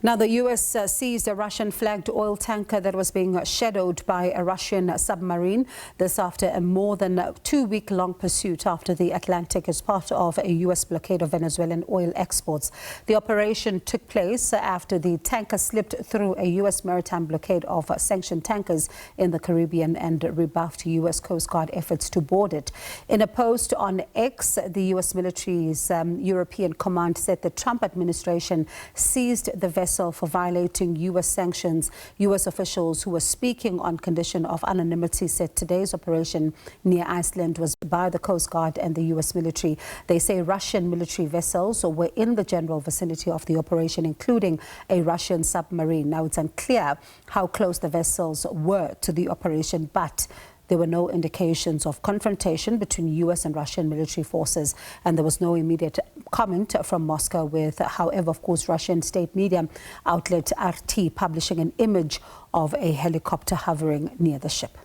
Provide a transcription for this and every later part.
Now, the U.S. seized a Russian-flagged oil tanker that was being shadowed by a Russian submarine. This after a more than 2-week-long pursuit after the Atlantic as part of a U.S. blockade of Venezuelan oil exports. The operation took place after the tanker slipped through a U.S. maritime blockade of sanctioned tankers in the Caribbean and rebuffed U.S. Coast Guard efforts to board it. In a post on X, the U.S. military's European command said the Trump administration seized the vessel for violating U.S. sanctions. U.S. officials who were speaking on condition of anonymity said today's operation near Iceland was by the Coast Guard and the U.S. military. They say Russian military vessels were in the general vicinity of the operation, including a Russian submarine. Now, it's unclear how close the vessels were to the operation, but there were no indications of confrontation between U.S. and Russian military forces, and there was no immediate comment from Moscow with, however, of course, Russian state media outlet RT publishing an image of a helicopter hovering near the ship.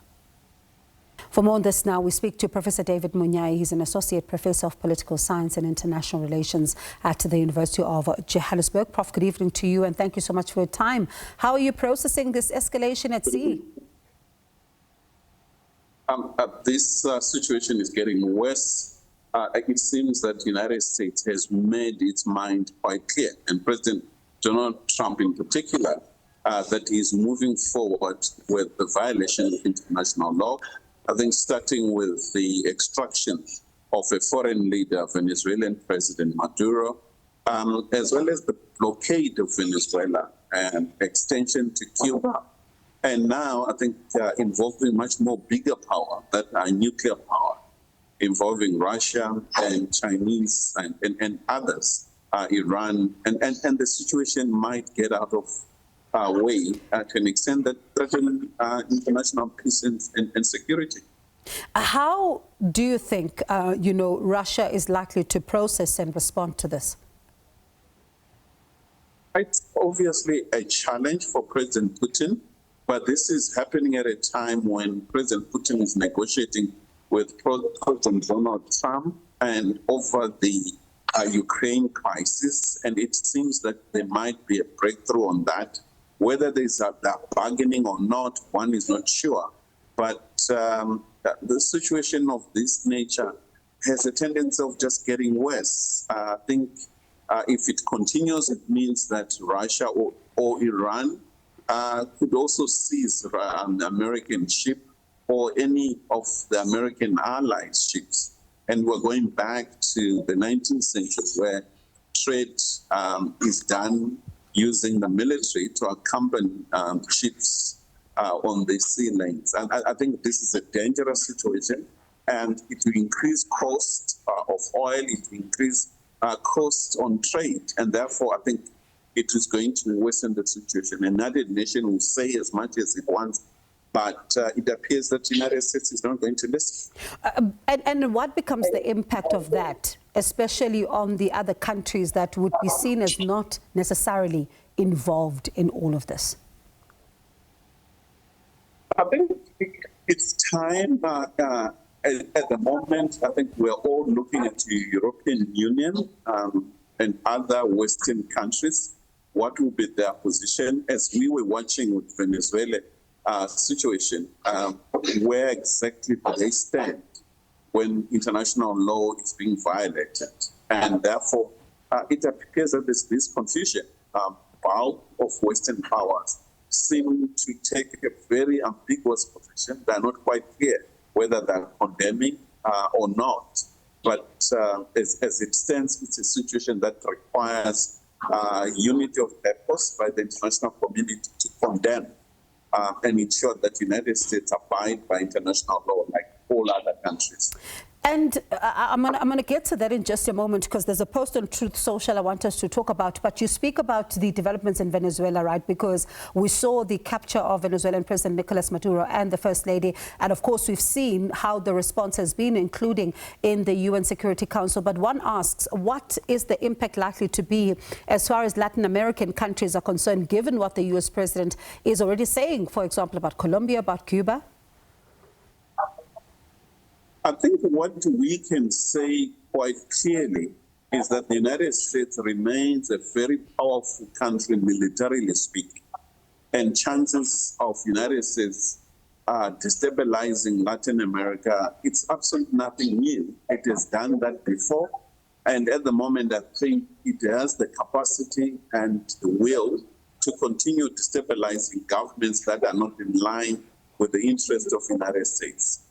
For more on this now, we speak to Professor David Monyae. He's an Associate Professor of Political Science and International Relations at the University of Johannesburg. Prof, good evening to you, and thank you so much for your time. How are you processing this escalation at sea? This situation is getting worse. It seems that the United States has made its mind quite clear, and President Donald Trump in particular, that he's moving forward with the violation of international law. I think starting with the extraction of a foreign leader, Venezuelan President Maduro, as well as the blockade of Venezuela and extension to Cuba. And now, I think, involving much more bigger power, that are nuclear power, involving Russia and Chinese and others, Iran. And the situation might get out of way to an extent that threatens international peace and security. How do you think, Russia is likely to process and respond to this? It's obviously a challenge for President Putin. But this is happening at a time when President Putin is negotiating with President Donald Trump and over the Ukraine crisis. And it seems that there might be a breakthrough on that. Whether there's a bargaining or not, one is not sure. But the situation of this nature has a tendency of just getting worse. I think if it continues, it means that Russia or Iran could also seize an American ship or any of the American allies' ships. And we're going back to the 19th century where trade is done using the military to accompany ships on the sea lanes. And I think this is a dangerous situation, and it will increase cost of oil, it will increase cost on trade, and therefore I think it is going to worsen the situation. And neither nation will say as much as it wants, but it appears that the United States is not going to listen. And what becomes the impact of that, especially on the other countries that would be seen as not necessarily involved in all of this? I think it's time. At the moment, I think we're all looking at the European Union and other Western countries. What will be their position? As we were watching with Venezuela situation, where exactly do they stand when international law is being violated? And therefore, it appears that there's this confusion. Bulk of Western powers seem to take a very ambiguous position. They're not quite clear whether they're condemning or not. But as it stands, it's a situation that requires unity of purpose by the international community to condemn and ensure that the United States abide by international law like all other countries. And I'm going to get to that in just a moment, because there's a post on Truth Social I want us to talk about. But you speak about the developments in Venezuela, right? Because we saw the capture of Venezuelan President Nicolas Maduro and the First Lady. And of course, we've seen how the response has been, including in the UN Security Council. But one asks, what is the impact likely to be as far as Latin American countries are concerned, given what the US president is already saying, for example, about Colombia, about Cuba? I think what we can say quite clearly is that the United States remains a very powerful country militarily speaking, and chances of United States destabilizing Latin America, it's absolutely nothing new. It has done that before, and at the moment I think it has the capacity and the will to continue destabilizing governments that are not in line with the interests of the United States.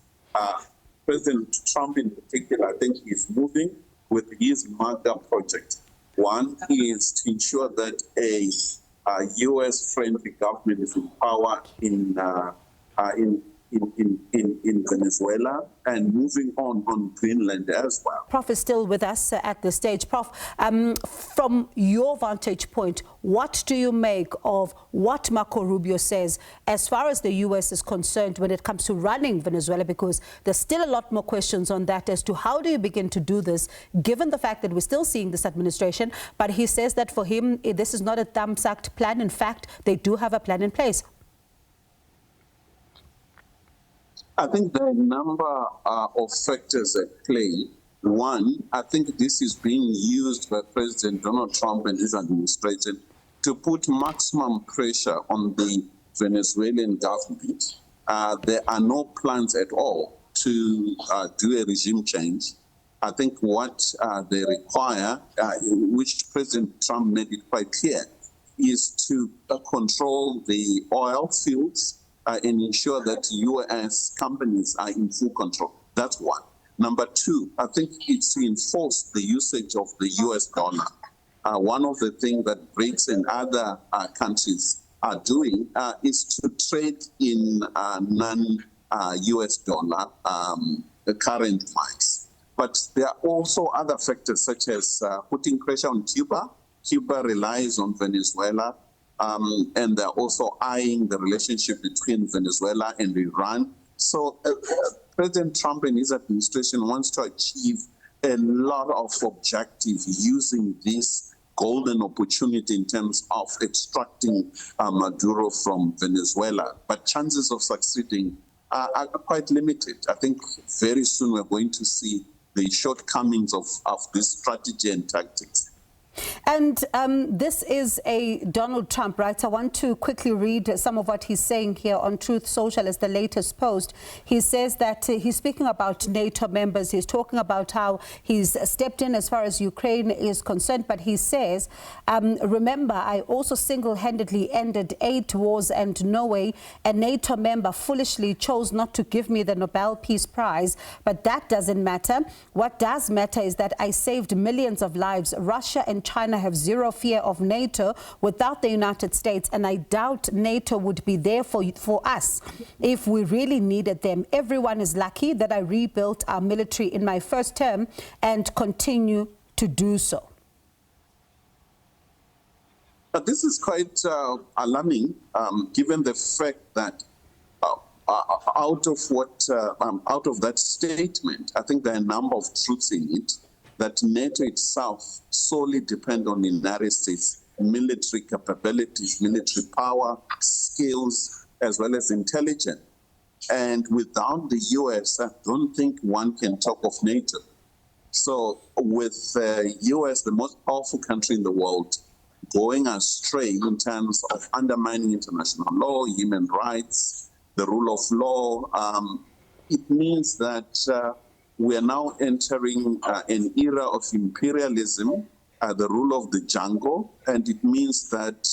President Trump in particular, I think he's moving with his MAGA project. One is to ensure that a U.S.-friendly government is in power in Venezuela, and moving on Greenland as well. Prof is still with us at this stage. Prof, from your vantage point, what do you make of what Marco Rubio says as far as the U.S. is concerned when it comes to running Venezuela? Because there's still a lot more questions on that as to how do you begin to do this, given the fact that we're still seeing this administration. But he says that for him, this is not a thumbs-up plan. In fact, they do have a plan in place. I think there are a number of factors at play. One, I think this is being used by President Donald Trump and his administration to put maximum pressure on the Venezuelan government. There are no plans at all to do a regime change. I think what they require, which President Trump made it quite clear, is to control the oil fields and ensure that U.S. companies are in full control. That's one. Number two, I think it's to enforce the usage of the U.S. dollar. One of the things that BRICS and other countries are doing is to trade in non-U.S. dollar current price. But there are also other factors such as putting pressure on Cuba. Cuba relies on Venezuela. And they're also eyeing the relationship between Venezuela and Iran. So President Trump and his administration wants to achieve a lot of objectives using this golden opportunity in terms of extracting Maduro from Venezuela. But chances of succeeding are quite limited. I think very soon we're going to see the shortcomings of this strategy and tactics. And this is a Donald Trump, right? I want to quickly read some of what he's saying here on Truth Social as the latest post. He says that he's speaking about NATO members. He's talking about how he's stepped in as far as Ukraine is concerned. But he says, remember, I also single-handedly ended 8 wars, and Norway, a NATO member, foolishly chose not to give me the Nobel Peace Prize. But that doesn't matter. What does matter is that I saved millions of lives. Russia and China have zero fear of NATO without the United States, and I doubt NATO would be there for us if we really needed them. Everyone is lucky that I rebuilt our military in my first term and continue to do so. But this is quite alarming, given the fact that out of that statement, I think there are a number of truths in it. That NATO itself solely depends on the United States military capabilities, military power, skills, as well as intelligence. And without the U.S., I don't think one can talk of NATO. So with the U.S., the most powerful country in the world, going astray in terms of undermining international law, human rights, the rule of law, it means that we are now entering an era of imperialism, the rule of the jungle, and it means that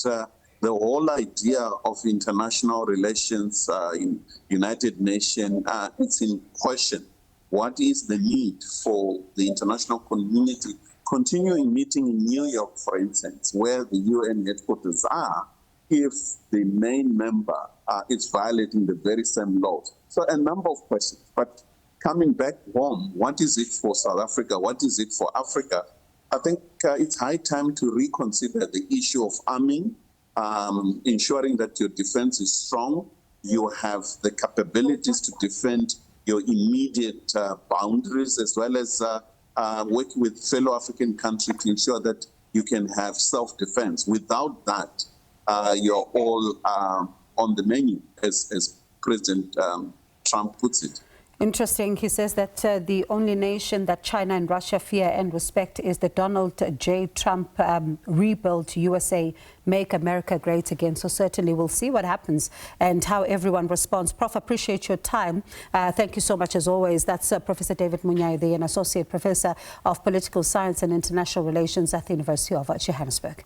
the whole idea of international relations in United Nations, it's in question. What is the need for the international community continuing meeting in New York, for instance, where the UN headquarters are, if the main member is violating the very same laws? So a number of questions. But coming back home, what is it for South Africa? What is it for Africa? I think it's high time to reconsider the issue of arming, ensuring that your defense is strong, you have the capabilities to defend your immediate boundaries, as well as working with fellow African countries to ensure that you can have self-defense. Without that, you're all on the menu, as President Trump puts it. Interesting. He says that the only nation that China and Russia fear and respect is the Donald J. Trump rebuilt USA, Make America Great Again. So certainly we'll see what happens and how everyone responds. Prof, appreciate your time. Thank you so much as always. That's Professor David Monyae, an Associate Professor of Political Science and International Relations at the University of Johannesburg.